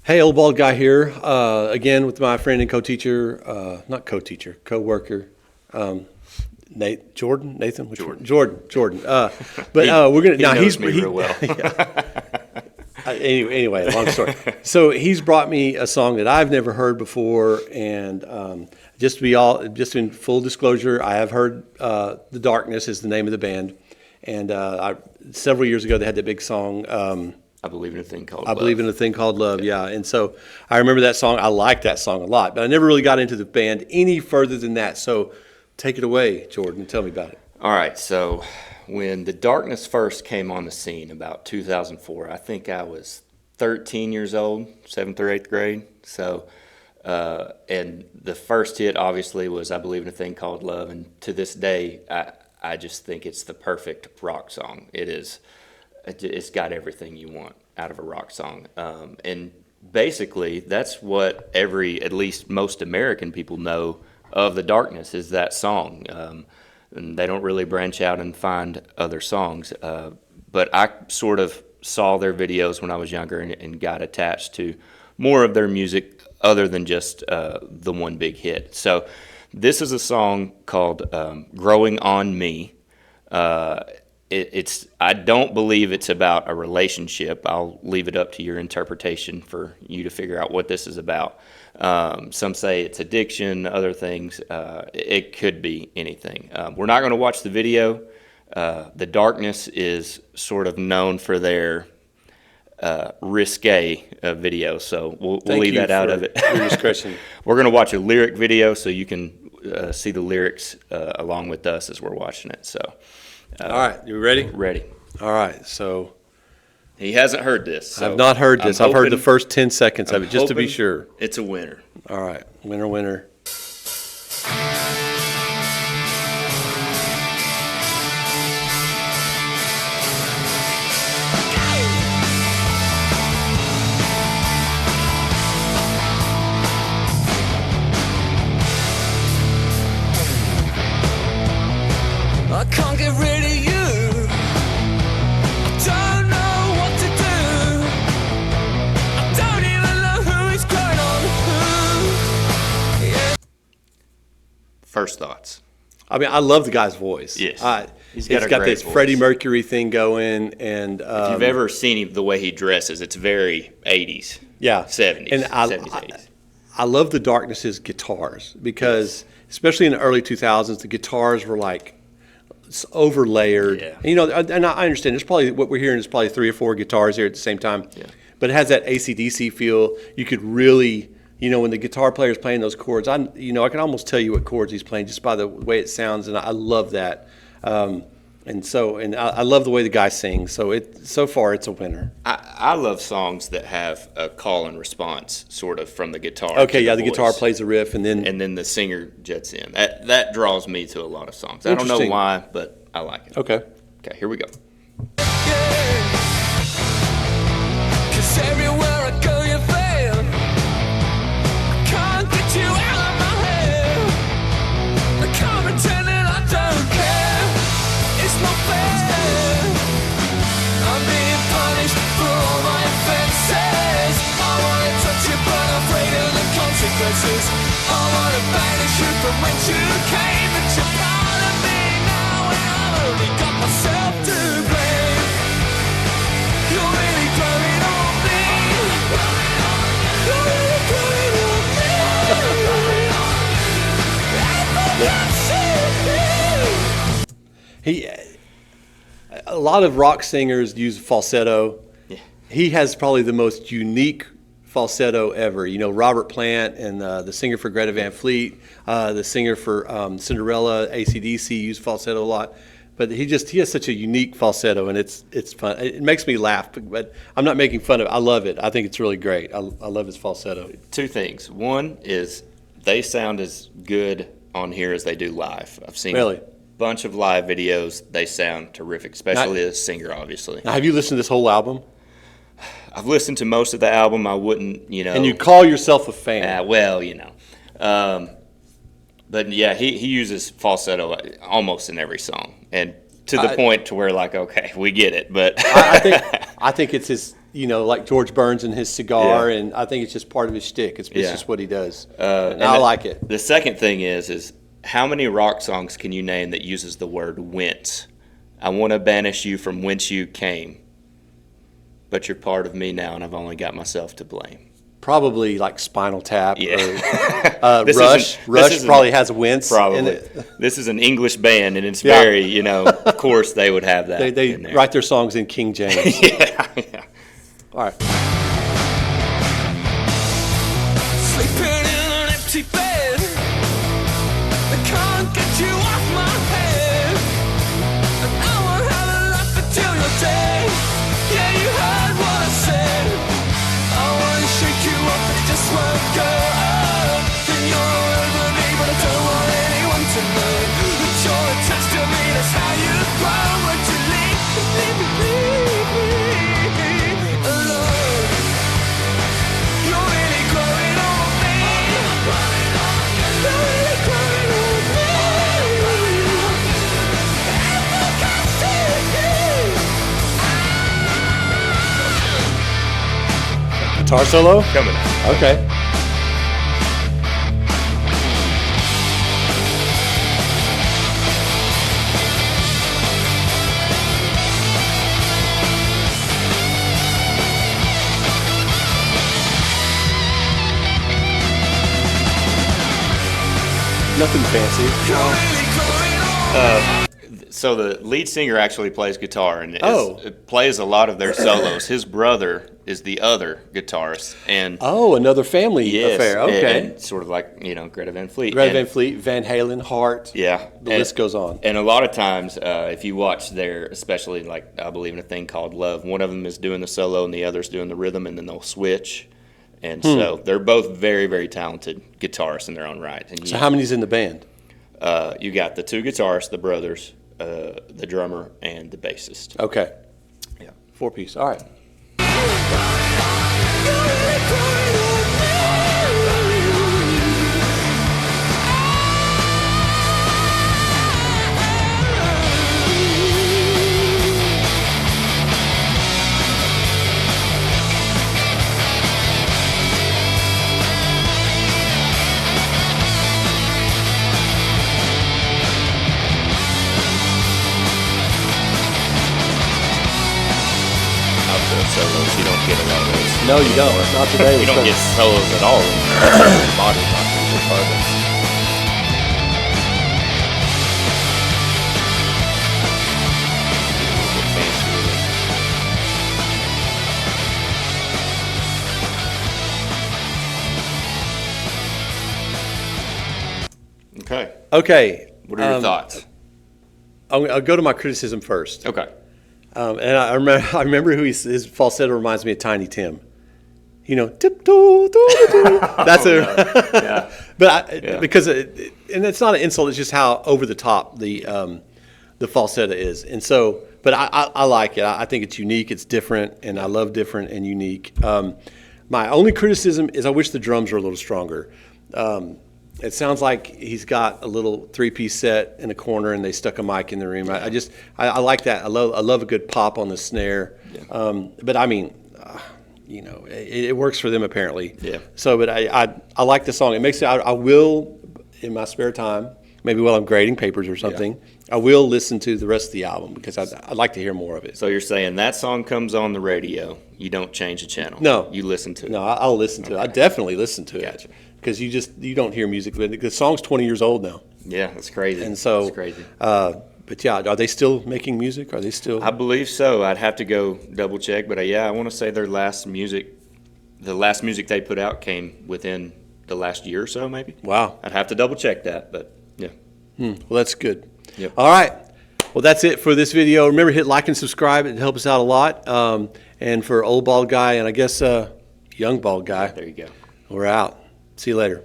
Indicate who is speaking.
Speaker 1: Hey, old bald guy here again with my friend and co-teacher, not co-teacher, co-worker, um, Nathan, which one?
Speaker 2: Jordan.
Speaker 1: Jordan. We're gonna
Speaker 2: He
Speaker 1: now.
Speaker 2: knows me real well.
Speaker 1: Anyway, long story. So he's brought me a song that I've never heard before, and just in full disclosure, I have heard "The Darkness" is the name of the band, and several years ago they had that big song.
Speaker 2: I believe in a thing called
Speaker 1: I
Speaker 2: love.
Speaker 1: believe in a thing called love, yeah. And so I remember that song. I liked that song a lot, but I never really got into the band any further than that. So take it away, Jordan. Tell me about it.
Speaker 2: All right, so when The Darkness first came on the scene about 2004, I think I was 13 years old, 7th or 8th grade. So, and the first hit obviously was I Believe in a Thing Called Love. And to this day, I just think it's the perfect rock song. It's got everything you want out of a rock song. And basically, that's what at least most American people know of The Darkness is that song. And they don't really branch out and find other songs. But I sort of saw their videos when I was younger and got attached to more of their music other than just the one big hit. So this is a song called Growing on Me. I don't believe it's about a relationship. I'll leave it up to your interpretation for you to figure out what this is about. Some say it's addiction, other things. It could be anything. We're not going to watch the video. The Darkness is sort of known for their risque video, so we'll leave that out of it.
Speaker 1: Your discretion.
Speaker 2: We're going to watch a lyric video so you can see the lyrics along with us as we're watching it. So.
Speaker 1: All right, you ready?
Speaker 2: Ready.
Speaker 1: All right, so
Speaker 2: He hasn't heard this. So
Speaker 1: I've not heard this. I've heard the first 10 seconds of it, just to be
Speaker 2: hoping
Speaker 1: sure.
Speaker 2: It's a winner.
Speaker 1: All right, winner, winner.
Speaker 3: I can't get rid of you. I don't know what to do. I don't even know who is going on who. Yeah.
Speaker 2: First thoughts.
Speaker 1: I mean, I love the guy's voice.
Speaker 2: Yes.
Speaker 1: He's
Speaker 2: got a
Speaker 1: got
Speaker 2: great
Speaker 1: this
Speaker 2: voice.
Speaker 1: Freddie Mercury thing going, and
Speaker 2: If you've ever seen him, the way he dresses, it's very 80s,
Speaker 1: yeah,
Speaker 2: 70s,
Speaker 1: and
Speaker 2: 70s, 80s.
Speaker 1: I love the Darkness's guitars because, especially in the early 2000s, the guitars were like over layered.
Speaker 2: Yeah.
Speaker 1: And, and I understand. There's probably what we're hearing is probably 3 or 4 guitars here at the same time.
Speaker 2: Yeah.
Speaker 1: But it has that AC/DC feel. You could really, when the guitar player is playing those chords, I can almost tell you what chords he's playing just by the way it sounds, and I love that. And I love the way the guy sings. So far it's a winner.
Speaker 2: I love songs that have a call and response sort of from the guitar.
Speaker 1: Okay,
Speaker 2: to
Speaker 1: yeah, the guitar
Speaker 2: voice.
Speaker 1: plays a riff, and then
Speaker 2: the singer jets in. That draws me to a lot of songs. I don't know
Speaker 1: Interesting.
Speaker 2: why, but I like it.
Speaker 1: okay.
Speaker 2: Okay, here we go.
Speaker 3: 'Cause everywhere I go you fail. I can't get you out of my head. I can't pretend that I don't care. It's not fair. I'm being punished for all my offenses. I wanna touch you but I'm afraid of the consequences. I wanna banish you from whence you came, but you're part of me now and I've only got myself to blame. You're really growing on me. You're really growing on me.
Speaker 1: A lot of rock singers use falsetto.
Speaker 2: Yeah.
Speaker 1: He has probably the most unique falsetto ever. Robert Plant and the singer for Greta Van Fleet, the singer for Cinderella, AC/DC use falsetto a lot. But he has such a unique falsetto, and it's fun. It makes me laugh, but I'm not making fun of it. I love it. I think it's really great. I love his falsetto.
Speaker 2: Two things. One is they sound as good on here as they do live. I've seen
Speaker 1: Really?
Speaker 2: a bunch of live videos. They sound terrific, especially as a singer, obviously.
Speaker 1: Now, have you listened to this whole album?
Speaker 2: I've listened to most of the album. I wouldn't,
Speaker 1: And you call yourself a fan?
Speaker 2: But yeah, he uses falsetto almost in every song, and to the point to where okay, we get it. But
Speaker 1: I think it's you know, like George Burns and his cigar,
Speaker 2: Yeah.
Speaker 1: and I think it's just part of his shtick. It's
Speaker 2: Yeah.
Speaker 1: just what he does.
Speaker 2: And
Speaker 1: And I like it.
Speaker 2: The second thing is how many rock songs can you name that uses the word whence? I want to banish you from whence you came, but you're part of me now, and I've only got myself to blame.
Speaker 1: Probably like Spinal Tap
Speaker 2: Yeah.
Speaker 1: or
Speaker 2: This
Speaker 1: Rush.
Speaker 2: isn't- this
Speaker 1: Rush
Speaker 2: isn't-
Speaker 1: probably has a wince in
Speaker 2: Probably.
Speaker 1: it.
Speaker 2: This is an English band, and it's
Speaker 1: Yeah.
Speaker 2: very, you know, of course they would have that.
Speaker 1: They
Speaker 2: in there.
Speaker 1: write their songs in King James.
Speaker 2: yeah.
Speaker 1: All right.
Speaker 3: Sleeping in an empty bed. I can't get you off my head. And I won't have a laugh until you're dead. Yeah, you heard what I said. I wanna shake you up, it just won't go. And you're over me, but I don't want anyone to know that you're attached to me. That's how you grow. Won't you leave me alone? You're really growing on me. You're really growing on me. I can't take it.
Speaker 1: Guitar solo?
Speaker 2: Coming up.
Speaker 1: Okay. Nothing fancy.
Speaker 3: You're really growing on me.
Speaker 2: So the lead singer actually plays guitar and
Speaker 1: Oh.
Speaker 2: plays a lot of their solos. His brother is the other guitarist, and
Speaker 1: Oh, another family
Speaker 2: yes,
Speaker 1: affair. Okay.
Speaker 2: and sort of like, you know, Greta Van Fleet.
Speaker 1: Greta
Speaker 2: And-
Speaker 1: Van Fleet, Van Halen, Hart.
Speaker 2: Yeah,
Speaker 1: The list goes on.
Speaker 2: And a lot of times, if you watch their, especially like I believe in a thing called Love, one of them is doing the solo and the other's doing the rhythm, and then they'll switch. And so they're both very, very talented guitarists in their own right. And
Speaker 1: So how many's in the band?
Speaker 2: you got the two guitarists, the brothers, the drummer, and the bassist.
Speaker 1: Okay.
Speaker 2: Yeah.
Speaker 1: 4-piece. All right.
Speaker 3: You're really growing on me.
Speaker 2: Outro solos, you don't get a lot of those.
Speaker 1: No, you don't. Not today.
Speaker 2: You don't get solos at all. Body rock music, hardly. Get fancy with it. Okay.
Speaker 1: Okay.
Speaker 2: What are your thoughts?
Speaker 1: I'll go to my criticism first.
Speaker 2: Okay.
Speaker 1: And I remember who his falsetto reminds me of Tiny Tim. You know, tip-toe, doo-doo-doo. That's
Speaker 2: Yeah.
Speaker 1: But because and it's not an insult. It's just how over the top the falsetto is. And so, but I like it. I think it's unique. It's different, and I love different and unique. My only criticism is I wish the drums were a little stronger. It sounds like he's got a little 3-piece set in a corner, and they stuck a mic in the room. I like that. I love a good pop on the snare. But I mean, you know, it works for them apparently.
Speaker 2: Yeah.
Speaker 1: So, but I like the song. It makes it. I will in my spare time, maybe while I'm grading papers or something, I will listen to the rest of the album because I'd like to hear more of it.
Speaker 2: So you're saying that song comes on the radio, you don't change the channel?
Speaker 1: No.
Speaker 2: You listen to it?
Speaker 1: No, I'll listen to it. I definitely listen to
Speaker 2: Gotcha.
Speaker 1: it because you don't hear music. But the song's 20 years old now,
Speaker 2: Yeah, that's crazy.
Speaker 1: and so
Speaker 2: That's crazy.
Speaker 1: But yeah, are they still making music? Are they still?
Speaker 2: I believe so. I'd have to go double check, but yeah, I want to say the last music they put out came within the last year or so, maybe.
Speaker 1: Wow.
Speaker 2: I'd have to double check that, but yeah.
Speaker 1: Well, that's good.
Speaker 2: Yep.
Speaker 1: All right. Well, that's it for this video. Remember, hit like and subscribe. It helps us out a lot. And for Old Bald Guy and I guess Young Bald Guy,
Speaker 2: There you go.
Speaker 1: we're out. See you later.